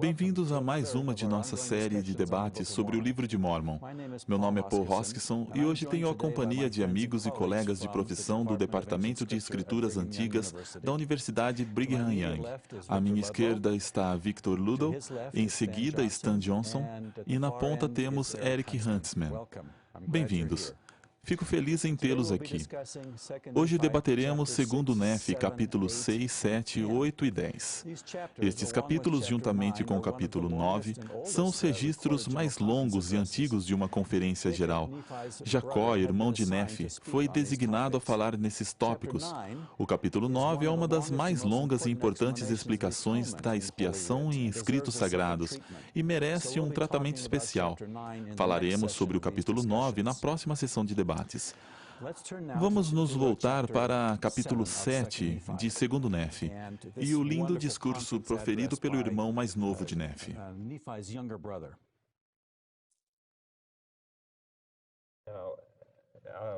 Bem-vindos a mais uma de nossa série de debates sobre o livro de Mórmon. Meu nome é Paul Hoskinson e hoje tenho a companhia de amigos e colegas de profissão do Departamento de Escrituras Antigas da Universidade Brigham Young. À minha esquerda está Victor Ludow, em seguida Stan Johnson e na ponta temos Eric Huntsman. Bem-vindos. Fico feliz em tê-los aqui. Hoje debateremos 2º Nephi, capítulos 6, 7, 8 e 10. Estes capítulos, juntamente com o capítulo 9, são os registros mais longos e antigos de uma conferência geral. Jacó, irmão de Nephi, foi designado a falar nesses tópicos. O capítulo 9 é uma das mais longas e importantes explicações da expiação em escritos sagrados e merece um tratamento especial. Falaremos sobre o capítulo 9 na próxima sessão de debates. Vamos nos voltar para capítulo 7 de 2º Nephi e o lindo discurso proferido pelo irmão mais novo de Nephi.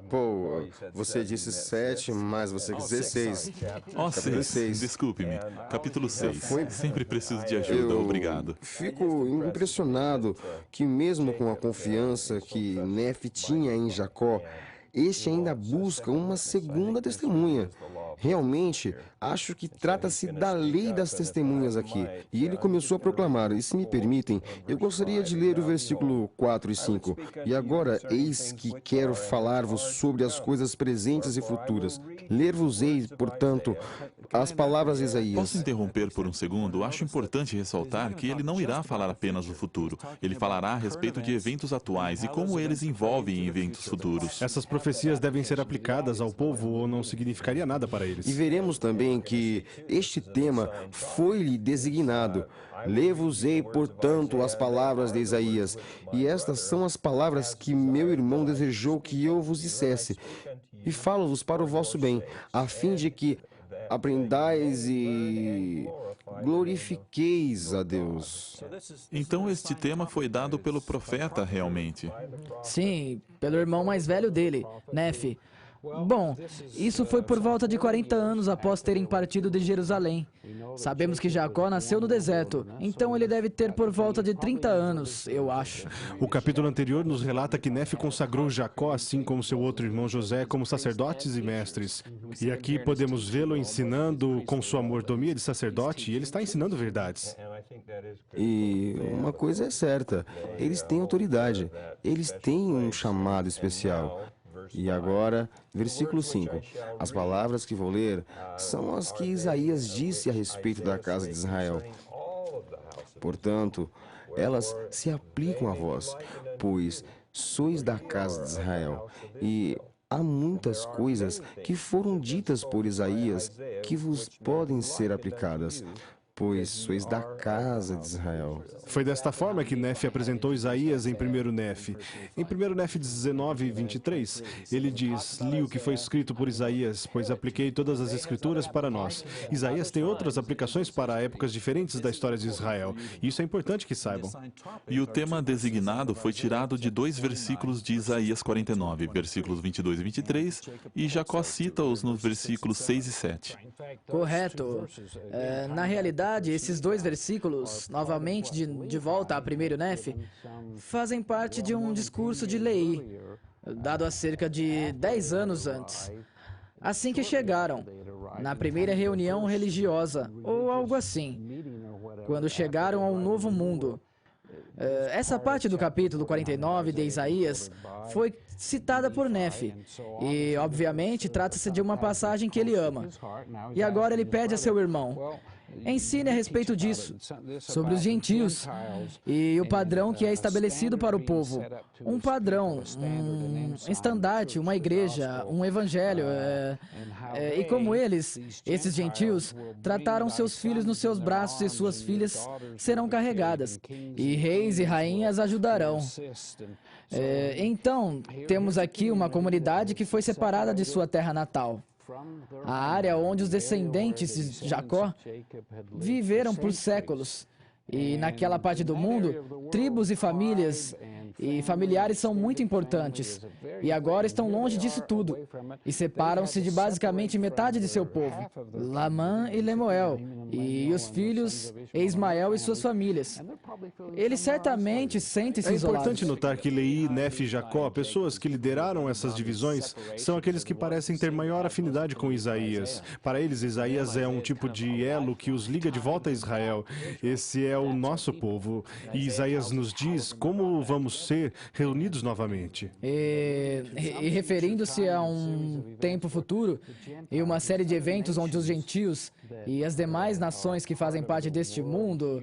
Pô, você disse 7, mas você quis dizer 6. Oh, 6. Desculpe-me. Capítulo 6. Sempre preciso de ajuda, obrigado. Fico impressionado que mesmo com a confiança que Nephi tinha em Jacó, este ainda busca uma segunda testemunha. Realmente, acho que trata-se da lei das testemunhas aqui. E ele começou a proclamar, e se me permitem, eu gostaria de ler o versículo 4 e 5. E agora, eis que quero falar-vos sobre as coisas presentes e futuras. Ler-vos-ei, portanto, as palavras de Isaías. Posso interromper por um segundo? Acho importante ressaltar que ele não irá falar apenas do futuro. Ele falará a respeito de eventos atuais e como eles envolvem eventos futuros. Essas profecias devem ser aplicadas ao povo ou não significaria nada para eles. E veremos também que este tema foi-lhe designado. Lê-vos-ei, portanto, as palavras de Isaías. E estas são as palavras que meu irmão desejou que eu vos dissesse. E falo-vos para o vosso bem, a fim de que aprendais e glorifiqueis a Deus. Então este tema foi dado pelo profeta realmente. Sim, pelo irmão mais velho dele, Nephi. Bom, isso foi por volta de 40 anos após terem partido de Jerusalém. Sabemos que Jacó nasceu no deserto, então ele deve ter por volta de 30 anos, eu acho. O capítulo anterior nos relata que Nephi consagrou Jacó, assim como seu outro irmão José, como sacerdotes e mestres. E aqui podemos vê-lo ensinando com sua mordomia de sacerdote, e ele está ensinando verdades. E uma coisa é certa, eles têm autoridade, eles têm um chamado especial. E agora, versículo 5. As palavras que vou ler são as que Isaías disse a respeito da casa de Israel. Portanto, elas se aplicam a vós, pois sois da casa de Israel. E há muitas coisas que foram ditas por Isaías que vos podem ser aplicadas, pois sois da casa de Israel. Foi desta forma que Nephi apresentou Isaías em 1º Nephi. Em 1º Nephi 19, 23, ele diz: li o que foi escrito por Isaías, pois apliquei todas as escrituras para nós. Isaías tem outras aplicações para épocas diferentes da história de Israel. Isso é importante que saibam. E o tema designado foi tirado de 2 versículos de Isaías 49, versículos 22 e 23, e Jacó cita-os nos versículos 6 e 7. Correto. Na realidade, esses 2 versículos, novamente de volta a 1º Nephi, fazem parte de um discurso de Leí, dado há cerca de 10 anos antes. Assim que chegaram, na primeira reunião religiosa, ou algo assim, quando chegaram ao novo mundo. Essa parte do capítulo 49 de Isaías foi citada por Nephi, e, obviamente, trata-se de uma passagem que ele ama. E agora ele pede a seu irmão: ensine a respeito disso, sobre os gentios e o padrão que é estabelecido para o povo. Um padrão, um estandarte, uma igreja, um evangelho. E como eles, esses gentios, trataram seus filhos nos seus braços e suas filhas serão carregadas. E reis e rainhas ajudarão. Então, temos aqui uma comunidade que foi separada de sua terra natal. A área onde os descendentes de Jacó viveram por séculos. E naquela parte do mundo, tribos e famílias e familiares são muito importantes. E agora estão longe disso tudo. E separam-se de basicamente metade de seu povo, Lamã e Lemuel, e os filhos Ismael e suas famílias. Eles certamente sentem-se É isolados. importante notar que Leí, Nefe e Jacó, pessoas que lideraram essas divisões, são aqueles que parecem ter maior afinidade com Isaías. Para eles, Isaías é um tipo de elo que os liga de volta a Israel. Esse é o nosso povo. E Isaías nos diz como vamos ser reunidos novamente. E referindo-se a um tempo futuro e uma série de eventos onde os gentios e as demais nações que fazem parte deste mundo,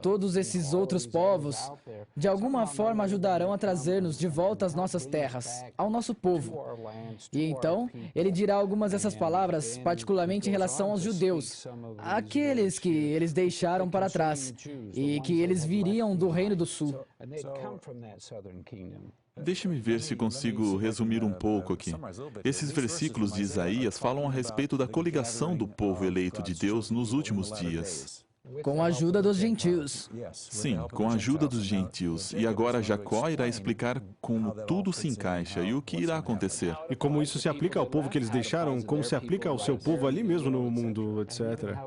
todos esses outros povos, de alguma forma ajudarão a trazer-nos de volta às nossas terras, ao nosso povo. E então, ele dirá algumas dessas palavras, particularmente em relação aos judeus, aqueles que eles deixaram para trás e que eles viriam do Reino do Sul. Deixe-me ver se consigo resumir um pouco aqui. Esses versículos de Isaías falam a respeito da coligação do povo eleito de Deus nos últimos dias. Com a ajuda dos gentios. Sim, com a ajuda dos gentios. E agora Jacó irá explicar como tudo se encaixa e o que irá acontecer. E como isso se aplica ao povo que eles deixaram, como se aplica ao seu povo ali mesmo no mundo, etc.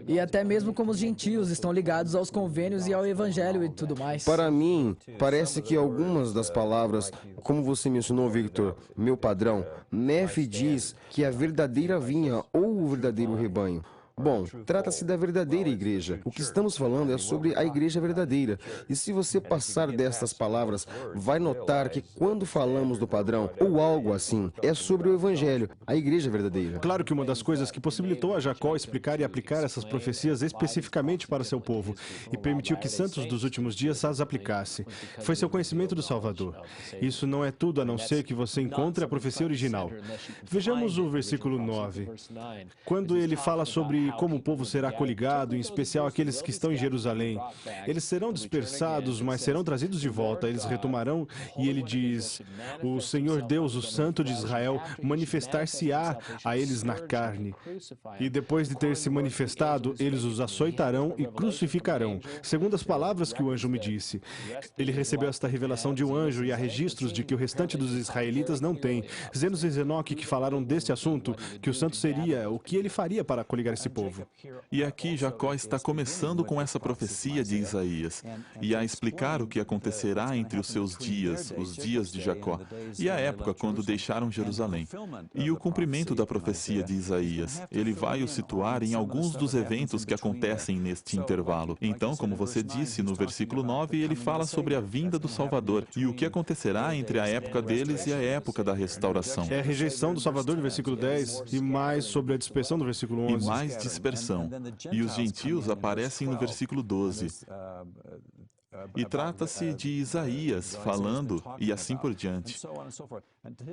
E até mesmo como os gentios estão ligados aos convênios e ao evangelho e tudo mais. Para mim, parece que algumas das palavras, como você mencionou, Victor, meu padrão, Nefe diz que a verdadeira vinha ou o verdadeiro rebanho. Bom, trata-se da verdadeira igreja. O que estamos falando é sobre a igreja verdadeira. E se você passar destas palavras, vai notar que quando falamos do padrão, ou algo assim, é sobre o evangelho, a igreja verdadeira. Claro que uma das coisas que possibilitou a Jacó explicar e aplicar essas profecias especificamente para seu povo e permitiu que santos dos últimos dias as aplicasse, foi seu conhecimento do Salvador. Isso não é tudo a não ser que você encontre a profecia original. Vejamos o versículo 9. Quando ele fala sobre como o povo será coligado, em especial aqueles que estão em Jerusalém. Eles serão dispersados, mas serão trazidos de volta. Eles retomarão, e ele diz, o Senhor Deus, o Santo de Israel, manifestar-se-á a eles na carne. E depois de ter se manifestado, eles os açoitarão e crucificarão, segundo as palavras que o anjo me disse. Ele recebeu esta revelação de um anjo, e há registros de que o restante dos israelitas não tem. Zenos e Zenoque que falaram deste assunto, que o santo seria, o que ele faria para coligar esse povo. E aqui Jacó está começando com essa profecia de Isaías e a explicar o que acontecerá entre os seus dias, os dias de Jacó, e a época quando deixaram Jerusalém. E o cumprimento da profecia de Isaías. Ele vai o situar em alguns dos eventos que acontecem neste intervalo. Então, como você disse, no versículo 9, ele fala sobre a vinda do Salvador e o que acontecerá entre a época deles e a época da restauração. É a rejeição do Salvador do versículo 10 e mais sobre a dispersão do versículo 11. E mais dispersão. E os gentios aparecem no versículo 12. E trata-se de Isaías falando e assim por diante.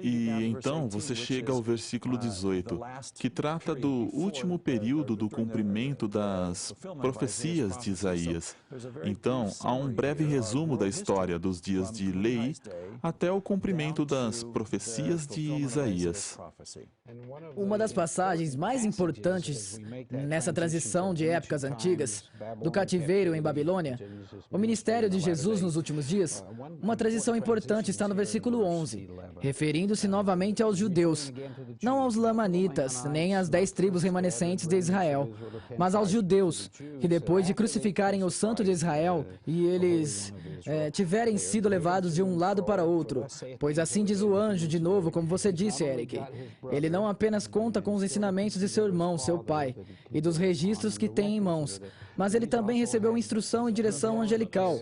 E então você chega ao versículo 18, que trata do último período do cumprimento das profecias de Isaías. Então, há um breve resumo da história dos dias de Leí até o cumprimento das profecias de Isaías. Uma das passagens mais importantes nessa transição de épocas antigas, do cativeiro em Babilônia, o ministério de Jesus nos últimos dias, uma transição importante está no versículo 11, referindo-se novamente aos judeus, não aos lamanitas, nem às 10 tribos remanescentes de Israel, mas aos judeus, que depois de crucificarem o Santo de Israel e eles tiverem sido levados de um lado para outro, pois assim diz o anjo de novo, como você disse, Eric, ele não apenas conta com os ensinamentos de seu irmão, seu pai, e dos registros que tem em mãos, mas ele também recebeu instrução e direção angelical,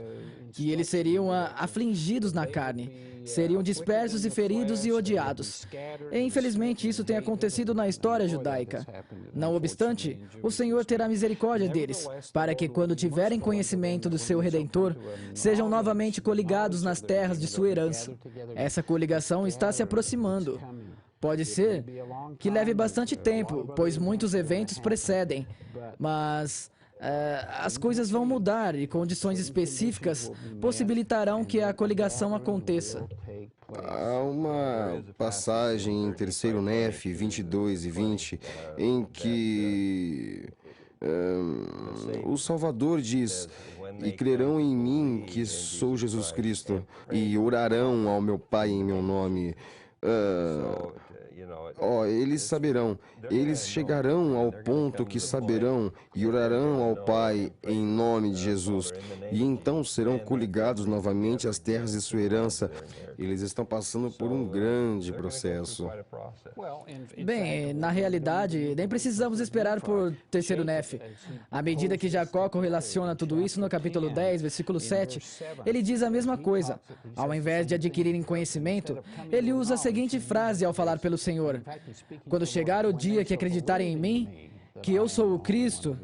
que eles seriam afligidos na carne, seriam dispersos e feridos e odiados. E, infelizmente, isso tem acontecido na história judaica. Não obstante, o Senhor terá misericórdia deles, para que, quando tiverem conhecimento do seu Redentor, sejam novamente coligados nas terras de sua herança. Essa coligação está se aproximando. Pode ser que leve bastante tempo, pois muitos eventos precedem, mas as coisas vão mudar e condições específicas possibilitarão que a coligação aconteça. Há uma passagem em 3º Nefe 22 e 20 em que o Salvador diz: e crerão em mim, que sou Jesus Cristo, e orarão ao meu Pai em meu nome. Eles saberão, eles chegarão ao ponto que saberão e orarão ao Pai em nome de Jesus. E então serão coligados novamente às terras de sua herança. Eles estão passando por um grande processo. Bem, na realidade, nem precisamos esperar por terceiro Nef. À medida que Jacó correlaciona tudo isso no capítulo 10, versículo 7, ele diz a mesma coisa. Ao invés de adquirirem conhecimento, ele usa a seguinte frase ao falar pelo Senhor: quando chegar o dia que acreditarem em mim, que eu sou o Cristo.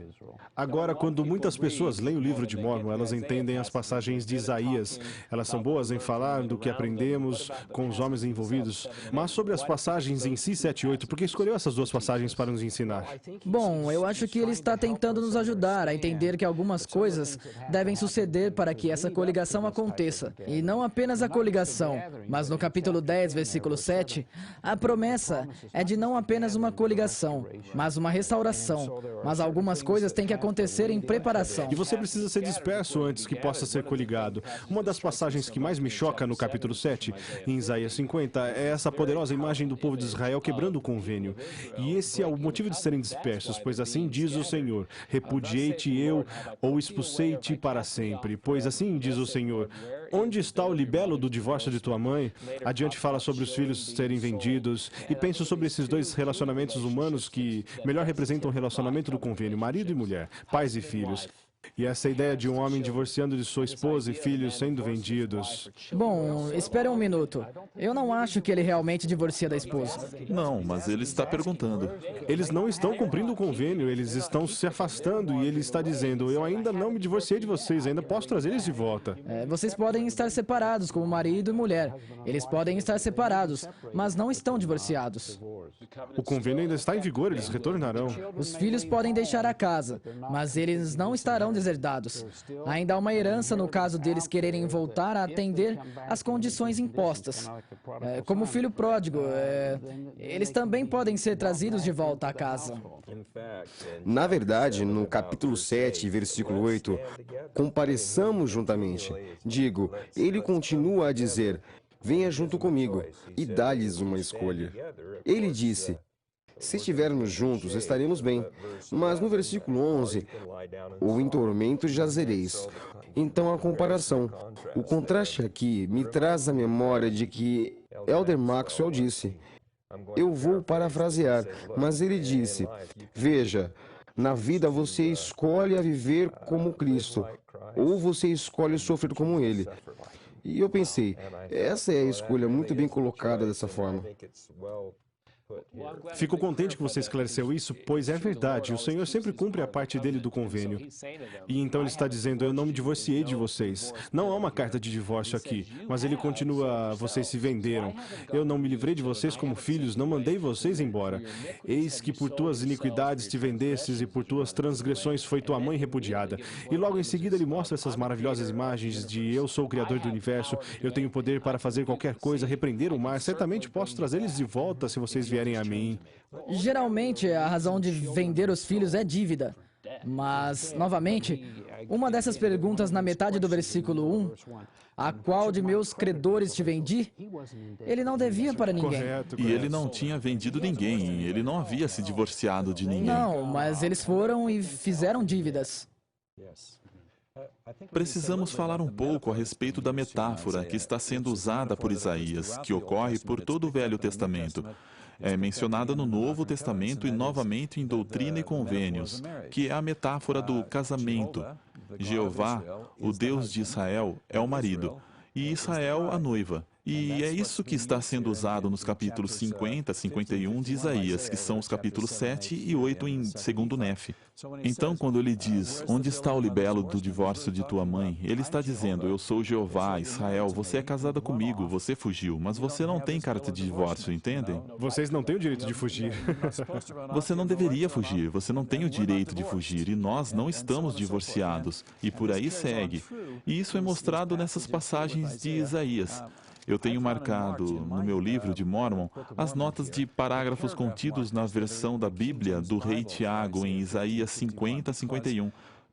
Agora, quando muitas pessoas leem o livro de Mórmon, elas entendem as passagens de Isaías. Elas são boas em falar do que aprendemos com os homens envolvidos. Mas sobre as passagens em si, 7 e 8, por que escolheu essas duas passagens para nos ensinar? Bom, eu acho que ele está tentando nos ajudar a entender que algumas coisas devem suceder para que essa coligação aconteça. E não apenas a coligação, mas no capítulo 10, versículo 7, a promessa é de não apenas uma coligação, mas uma restauração. Mas algumas coisas têm que acontecer em preparação. E você precisa ser disperso antes que possa ser coligado. Uma das passagens que mais me choca no capítulo 7, em Isaías 50, é essa poderosa imagem do povo de Israel quebrando o convênio. E esse é o motivo de serem dispersos, pois assim diz o Senhor: repudiei-te eu, ou expulsei-te para sempre. Pois assim diz o Senhor: onde está o libelo do divórcio de tua mãe? Adiante fala sobre os filhos serem vendidos. E penso sobre esses dois relacionamentos humanos que melhor representam o relacionamento do convênio, marido e mulher, pais e filhos. E essa ideia de um homem divorciando de sua esposa e filhos sendo vendidos. Bom, espere um minuto. Eu não acho que ele realmente divorcia da esposa. Não, mas ele está perguntando. Eles não estão cumprindo o convênio, eles estão se afastando e ele está dizendo: eu ainda não me divorciei de vocês, ainda posso trazer eles de volta. Vocês podem estar separados como marido e mulher. Eles podem estar separados, mas não estão divorciados. O convênio ainda está em vigor, eles retornarão. Os filhos podem deixar a casa, mas eles não estarão deserdados. Ainda há uma herança no caso deles quererem voltar a atender às condições impostas. Como o filho pródigo, eles também podem ser trazidos de volta à casa. Na verdade, no capítulo 7, versículo 8, compareçamos juntamente. Digo, ele continua a dizer: venha junto comigo, e dá-lhes uma escolha. Ele disse: se estivermos juntos, estaremos bem. Mas no versículo 11, ou em tormento jazereis. Então a comparação. O contraste aqui me traz a memória de que Elder Maxwell disse. Eu vou parafrasear, mas ele disse: veja, na vida você escolhe a viver como Cristo, ou você escolhe sofrer como Ele. E eu pensei, essa é a escolha muito bem colocada dessa forma. Fico contente que você esclareceu isso, pois é verdade, o Senhor sempre cumpre a parte dele do convênio. E então ele está dizendo: eu não me divorciei de vocês. Não há uma carta de divórcio aqui, mas ele continua: vocês se venderam. Eu não me livrei de vocês como filhos, não mandei vocês embora. Eis que por tuas iniquidades te vendestes e por tuas transgressões foi tua mãe repudiada. E logo em seguida ele mostra essas maravilhosas imagens de: eu sou o Criador do universo, eu tenho poder para fazer qualquer coisa, repreender o mar, certamente posso trazê-los de volta se vocês vierem a mim. Geralmente, a razão de vender os filhos é dívida. Mas, novamente, uma dessas perguntas na metade do versículo 1, a qual de meus credores te vendi? Ele não devia para ninguém. Correto. E ele não tinha vendido ninguém, ele não havia se divorciado de ninguém. Não, mas eles foram e fizeram dívidas. Precisamos falar um pouco a respeito da metáfora que está sendo usada por Isaías, que ocorre por todo o Velho Testamento. É mencionada no Novo Testamento e novamente em Doutrina e Convênios, que é a metáfora do casamento. Jeová, o Deus de Israel, é o marido, e Israel a noiva. E é isso que está sendo usado nos capítulos 50, 51 de Isaías, que são os capítulos 7 e 8 em 2º Nef. Então, quando ele diz: onde está o libelo do divórcio de tua mãe? Ele está dizendo: eu sou Jeová, Israel, você é casada comigo, você fugiu, mas você não tem carta de divórcio, entendem? Vocês não têm o direito de fugir. Você não deveria fugir, você não tem o direito de fugir, e nós não estamos divorciados. E por aí segue. E isso é mostrado nessas passagens de Isaías. Eu tenho marcado no meu livro de Mórmon as notas de parágrafos contidos na versão da Bíblia do rei Tiago em Isaías 50, 51.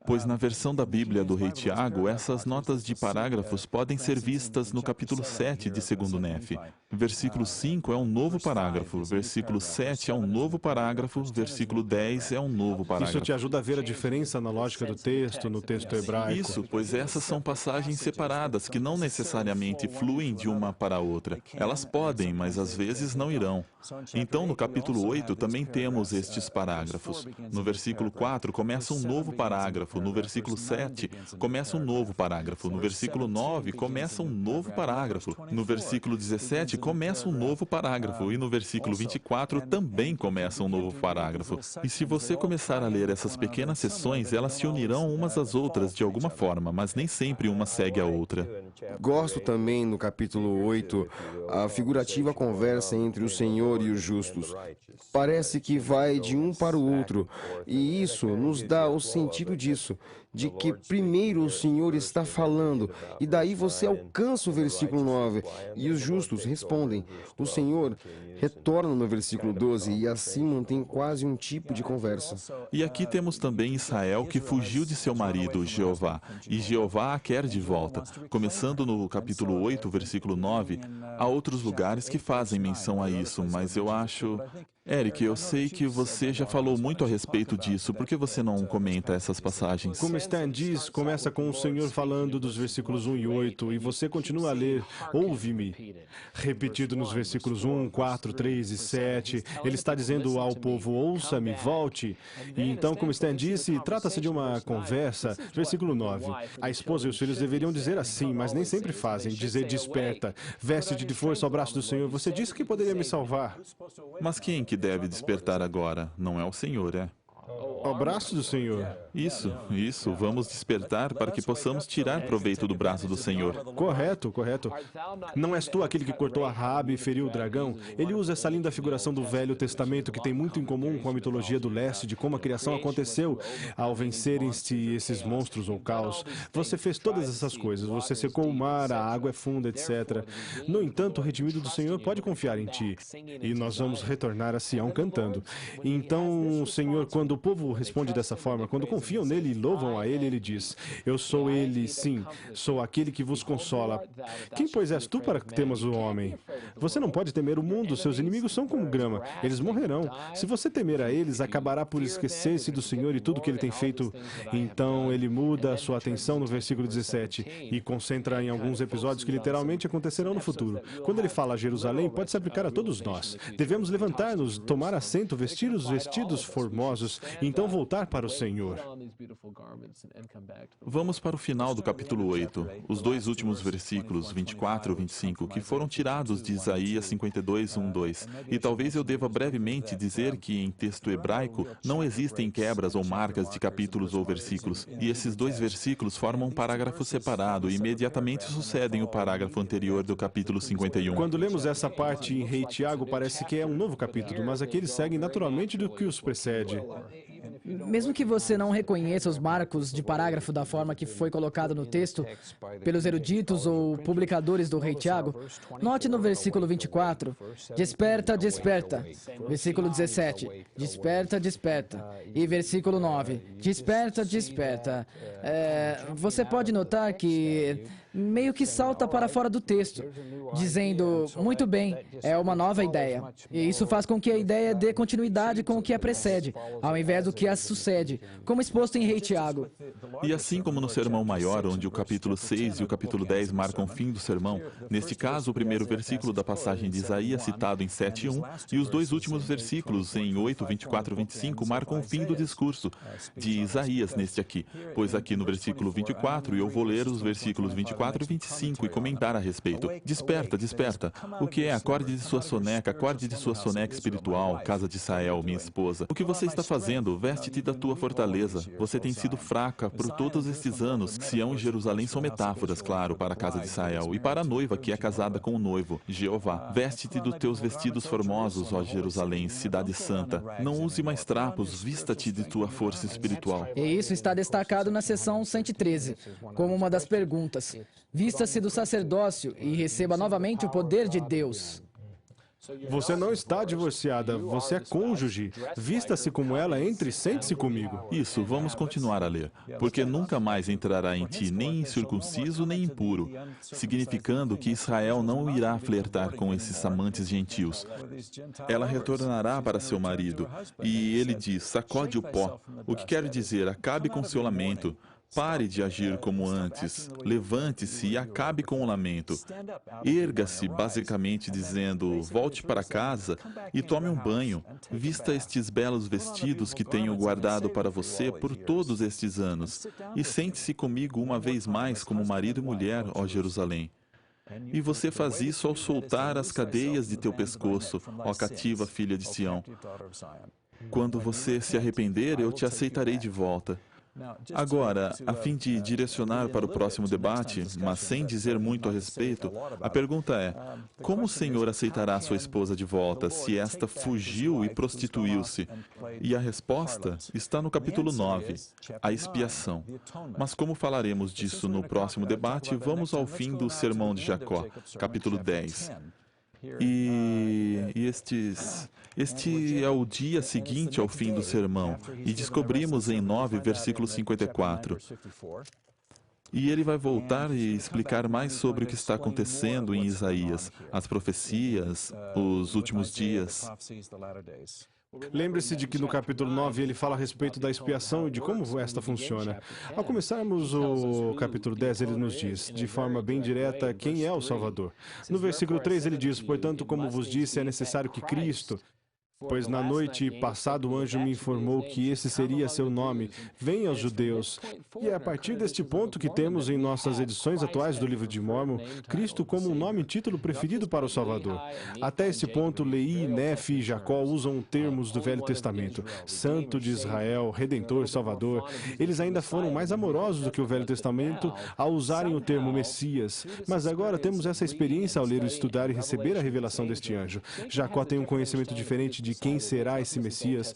Pois na versão da Bíblia do Rei Tiago, essas notas de parágrafos podem ser vistas no capítulo 7 de 2º Nefe. Versículo 5 é um novo parágrafo, versículo 7 é um novo parágrafo, versículo 10 é um novo parágrafo. Isso te ajuda a ver a diferença na lógica do texto, no texto hebraico. Isso, pois essas são passagens separadas que não necessariamente fluem de uma para a outra. Elas podem, mas às vezes não irão. Então, no capítulo 8 também temos estes parágrafos. No versículo 4 começa um novo parágrafo, no versículo 7 começa um novo parágrafo, no versículo 9 começa um novo parágrafo, no versículo 17 começa um novo parágrafo e no versículo 24 também começa um novo parágrafo. E se você começar a ler essas pequenas seções, elas se unirão umas às outras de alguma forma, mas nem sempre uma segue a outra. Gosto também, no capítulo 8, a figurativa conversa entre o Senhor e os justos. Parece que vai de um para o outro, e isso nos dá o sentido disso, de que primeiro o Senhor está falando, e daí você alcança o versículo 9, e os justos respondem. O Senhor retorna no versículo 12, e assim mantém quase um tipo de conversa. E aqui temos também Israel que fugiu de seu marido, Jeová, e Jeová a quer de volta. Começando no capítulo 8, versículo 9, há outros lugares que fazem menção a isso, mas eu acho... Eric, eu sei que você já falou muito a respeito disso. Por que você não comenta essas passagens? Como Stan diz, começa com o Senhor falando dos versículos 1 e 8, e você continua a ler, ouve-me, repetido nos versículos 1, 4, 3 e 7. Ele está dizendo ao povo, ouça-me, volte. E então, como Stan disse, trata-se de uma conversa. Versículo 9. A esposa e os filhos deveriam dizer assim, mas nem sempre fazem. Dizer, desperta, veste-te de força ao braço do Senhor. Você disse que poderia me salvar. Mas quem que deve despertar agora? Não é o Senhor, é? Ao braço do Senhor. Isso. Vamos despertar para que possamos tirar proveito do braço do Senhor. Correto. Não és tu aquele que cortou a Raabe e feriu o dragão? Ele usa essa linda figuração do Velho Testamento que tem muito em comum com a mitologia do leste, de como a criação aconteceu ao vencerem-se esses monstros ou caos. Você fez todas essas coisas. Você secou o mar, a água é funda, etc. No entanto, o redimido do Senhor pode confiar em ti. E nós vamos retornar a Sião cantando. Então, Senhor, quando o povo responde dessa forma, quando confiam nele e louvam a ele, ele diz, eu sou ele, sim, sou aquele que vos consola. Quem, pois, és tu para que temas o homem? Você não pode temer o mundo, seus inimigos são como grama, eles morrerão. Se você temer a eles, acabará por esquecer-se do Senhor e tudo que ele tem feito. Então, ele muda a sua atenção no versículo 17 e concentra em alguns episódios que literalmente acontecerão no futuro. Quando ele fala a Jerusalém, pode se aplicar a todos nós. Devemos levantar-nos, tomar assento, vestir os vestidos formosos, e então voltar para o Senhor. Vamos para o final do capítulo 8, os dois últimos versículos, 24 e 25, que foram tirados de Isaías 52, 1, 2. E talvez eu deva brevemente dizer que em texto hebraico não existem quebras ou marcas de capítulos ou versículos, e esses dois versículos formam um parágrafo separado e imediatamente sucedem o parágrafo anterior do capítulo 51. Quando lemos essa parte em Rei Tiago, parece que é um novo capítulo, mas aqui eles seguem naturalmente do que os precede. Mesmo que você não reconheça os marcos de parágrafo da forma que foi colocado no texto pelos eruditos ou publicadores do Rei Tiago, note no versículo 24, desperta, desperta. Versículo 17, desperta, desperta. E versículo 9, desperta, desperta. Você pode notar que meio que salta para fora do texto, dizendo, muito bem, é uma nova ideia. E isso faz com que a ideia dê continuidade com o que a precede, ao invés do que a sucede, como exposto em Rei Tiago. E assim como no Sermão Maior, onde o capítulo 6 e o capítulo 10 marcam o fim do sermão, neste caso, o primeiro versículo da passagem de Isaías, citado em 7:1, e os dois últimos versículos, em 8, 24 e 25, marcam o fim do discurso de Isaías neste aqui. Pois aqui no versículo 24, eu vou ler os versículos 24 e 25 e comentar a respeito. Desperta, desperta. O que é? Acorde de sua soneca espiritual, casa de Israel, minha esposa. O que você está fazendo? Veste-te da tua fortaleza. Você tem sido fraca por todos estes anos. Sião e Jerusalém são metáforas, claro, para a casa de Israel e para a noiva que é casada com o noivo, Jeová. Veste-te dos teus vestidos formosos, ó Jerusalém, cidade santa. Não use mais trapos, vista-te de tua força espiritual. E isso está destacado na seção 113, como uma das perguntas. Vista-se do sacerdócio e receba novamente o poder de Deus. Você não está divorciada, você é cônjuge. Vista-se como ela, entre e sente-se comigo. Isso, vamos continuar a ler. Porque nunca mais entrará em ti nem incircunciso nem impuro, significando que Israel não irá flertar com esses amantes gentios. Ela retornará para seu marido, e ele diz, sacode o pó, o que quer dizer, acabe com seu lamento. Pare de agir como antes, levante-se e acabe com o lamento. Erga-se, basicamente dizendo, volte para casa e tome um banho. Vista estes belos vestidos que tenho guardado para você por todos estes anos. E sente-se comigo uma vez mais como marido e mulher, ó Jerusalém. E você faz isso ao soltar as cadeias de teu pescoço, ó cativa filha de Sião. Quando você se arrepender, eu te aceitarei de volta. Agora, a fim de direcionar para o próximo debate, mas sem dizer muito a respeito, a pergunta é, como o Senhor aceitará sua esposa de volta se esta fugiu e prostituiu-se? E a resposta está no capítulo 9, a expiação. Mas como falaremos disso no próximo debate, vamos ao fim do Sermão de Jacó, capítulo 10. Este é o dia seguinte ao fim do sermão, e descobrimos em 9, versículo 54. E ele vai voltar e explicar mais sobre o que está acontecendo em Isaías, as profecias, os últimos dias. Lembre-se de que no capítulo 9 ele fala a respeito da expiação e de como esta funciona. Ao começarmos o capítulo 10, ele nos diz, de forma bem direta, quem é o Salvador. No versículo 3 ele diz, portanto, como vos disse, é necessário que Cristo... Pois na noite passada o anjo me informou que esse seria seu nome. Venha aos judeus. E é a partir deste ponto que temos em nossas edições atuais do livro de Mórmon, Cristo como um nome e título preferido para o Salvador. Até este ponto, Leí, Nefe e Jacó usam termos do Velho Testamento. Santo de Israel, Redentor, Salvador. Eles ainda foram mais amorosos do que o Velho Testamento ao usarem o termo Messias. Mas agora temos essa experiência ao ler, estudar e receber a revelação deste anjo. Jacó tem um conhecimento diferente de quem será esse Messias.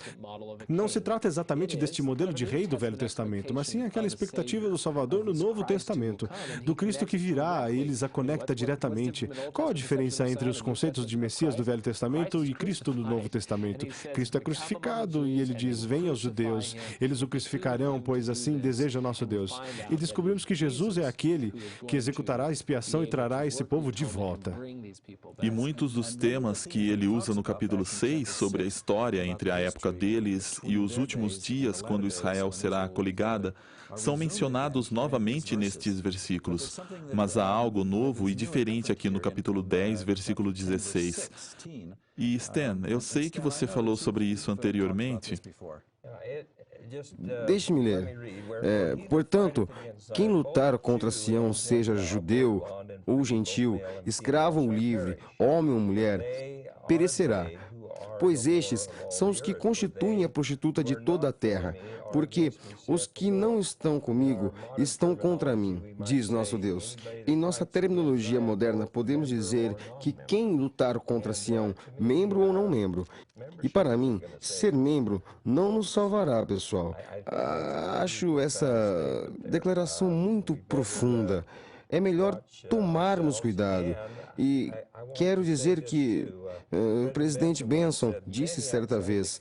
Não se trata exatamente deste modelo de rei do Velho Testamento, mas sim aquela expectativa do Salvador no Novo Testamento, do Cristo que virá, eles a conecta diretamente. Qual a diferença entre os conceitos de Messias do Velho Testamento e Cristo do Novo Testamento? Cristo é crucificado e ele diz, venha aos judeus, eles o crucificarão, pois assim deseja nosso Deus. E descobrimos que Jesus é aquele que executará a expiação e trará esse povo de volta. E muitos dos temas que ele usa no capítulo 6, sobre a história entre a época deles e os últimos dias, quando Israel será coligada, são mencionados novamente nestes versículos. Mas há algo novo e diferente aqui no capítulo 10, versículo 16. E Stan, eu sei que você falou sobre isso anteriormente. Deixe-me ler. Portanto, quem lutar contra Sião, seja judeu ou gentil, escravo ou livre, homem ou mulher, perecerá. Pois estes são os que constituem a prostituta de toda a terra, porque os que não estão comigo estão contra mim, diz nosso Deus. Em nossa terminologia moderna, podemos dizer que quem lutar contra Sião, membro ou não membro, e para mim, ser membro não nos salvará, pessoal. Acho essa declaração muito profunda. É melhor tomarmos cuidado. E quero dizer que o presidente Benson disse certa vez,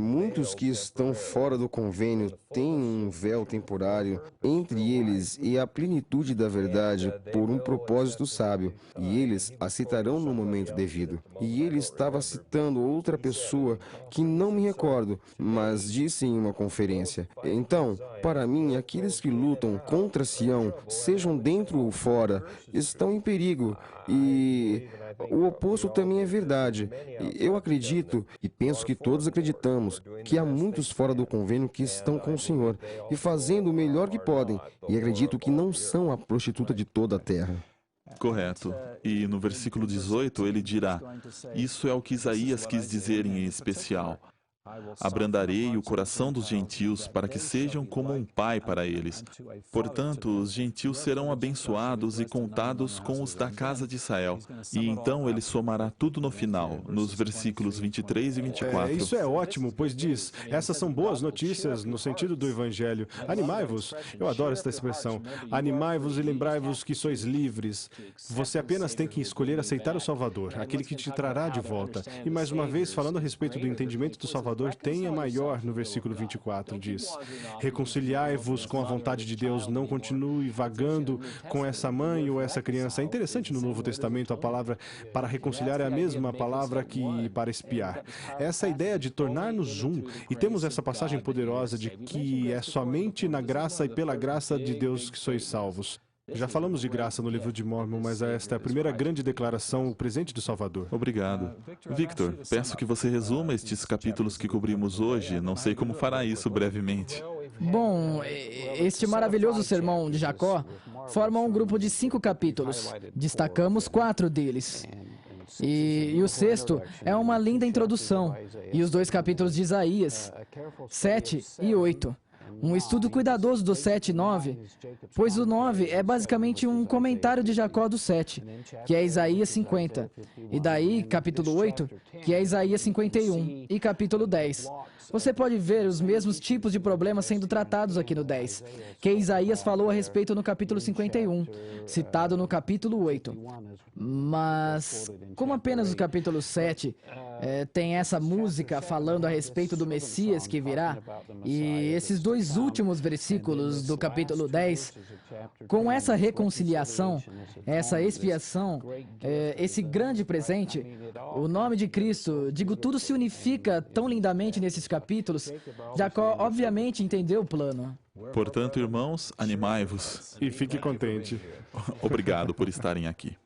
muitos que estão fora do convênio têm um véu temporário entre eles e a plenitude da verdade por um propósito sábio, e eles aceitarão no momento devido. E ele estava citando outra pessoa que não me recordo, mas disse em uma conferência. Então, para mim, aqueles que lutam contra Sião, sejam dentro ou fora, estão em perigo. E o oposto também é verdade. Eu acredito, e penso que todos acreditamos, que há muitos fora do convênio que estão com o Senhor e fazendo o melhor que podem, e acredito que não são a prostituta de toda a terra. Correto. E no versículo 18 ele dirá, isso é o que Isaías quis dizer em especial. Abrandarei o coração dos gentios para que sejam como um pai para eles. Portanto, os gentios serão abençoados e contados com os da casa de Israel. E então ele somará tudo no final, nos versículos 23 e 24. Isso é ótimo, pois diz, essas são boas notícias no sentido do Evangelho. Animai-vos, eu adoro esta expressão, animai-vos e lembrai-vos que sois livres. Você apenas tem que escolher aceitar o Salvador, aquele que te trará de volta. E mais uma vez, falando a respeito do entendimento do Salvador, tenha maior, no versículo 24, diz, reconciliai-vos com a vontade de Deus, não continue vagando com essa mãe ou essa criança. É interessante no Novo Testamento, a palavra para reconciliar é a mesma palavra que para espiar. Essa ideia de tornar-nos um, e temos essa passagem poderosa de que é somente na graça e pela graça de Deus que sois salvos. Já falamos de graça no livro de Mórmon, mas esta é a primeira grande declaração, o presente do Salvador. Obrigado. Victor, peço que você resuma estes capítulos que cobrimos hoje. Não sei como fará isso brevemente. Bom, este maravilhoso sermão de Jacó forma um grupo de 5 capítulos. Destacamos 4 deles. E o 6º é uma linda introdução. E os 2 capítulos de Isaías, 7 e 8. Um estudo cuidadoso do 7 e 9, pois o 9 é basicamente um comentário de Jacó do 7, que é Isaías 50, e daí capítulo 8, que é Isaías 51, e capítulo 10. Você pode ver os mesmos tipos de problemas sendo tratados aqui no 10, que Isaías falou a respeito no capítulo 51, citado no capítulo 8. Mas, como apenas o capítulo 7 tem essa música falando a respeito do Messias que virá, e esses 2 últimos versículos do capítulo 10, com essa reconciliação, essa expiação, esse grande presente, o nome de Cristo, digo, tudo se unifica tão lindamente nesses capítulos. Jacó, obviamente, entendeu o plano. Portanto, irmãos, animai-vos. E fique contente. Obrigado por estarem aqui.